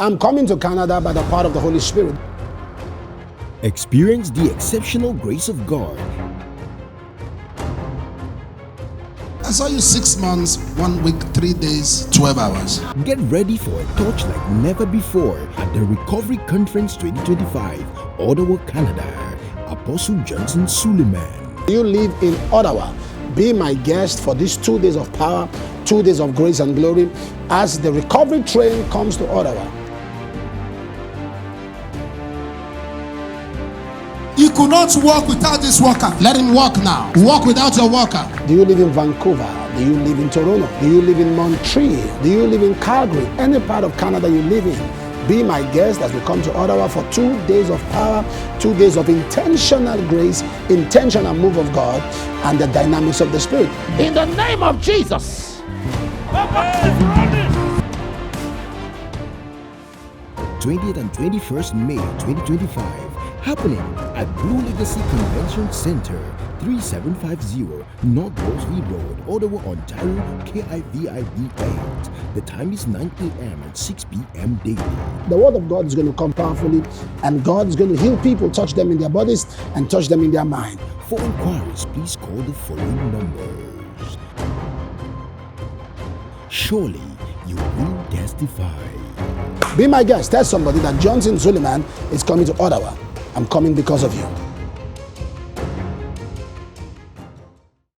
I'm coming to Canada by the power of the Holy Spirit. Experience the exceptional grace of God. I saw you 6 months, 1 week, 3 days, 12 hours. Get ready for a touch like never before at the Recovery Conference 2025, Ottawa, Canada. Apostle Johnson Suleiman. You live in Ottawa. Be my guest for these 2 days of power, 2 days of grace and glory as the recovery train comes to Ottawa. You could not walk without this worker. Let him walk now. Walk without your worker. Do you live in Vancouver? Do you live in Toronto? Do you live in Montreal? Do you live in Calgary? Any part of Canada you live in, be my guest as we come to Ottawa for 2 days of power, 2 days of intentional grace, intentional move of God, and the dynamics of the Spirit. In the name of Jesus. 20th and 21st May 2025, happening at Blue Legacy Convention Center, 3750 North Rosemead Road, Ottawa, Ontario, KIVIV 8. The time is 9 a.m. and 6 p.m. daily. The word of God is going to come powerfully, and God is going to heal people, touch them in their bodies and touch them in their mind. For inquiries, please call the following numbers. Surely you will testify. Be my guest. Tell somebody that Johnson Suleiman is coming to Ottawa. I'm coming because of you.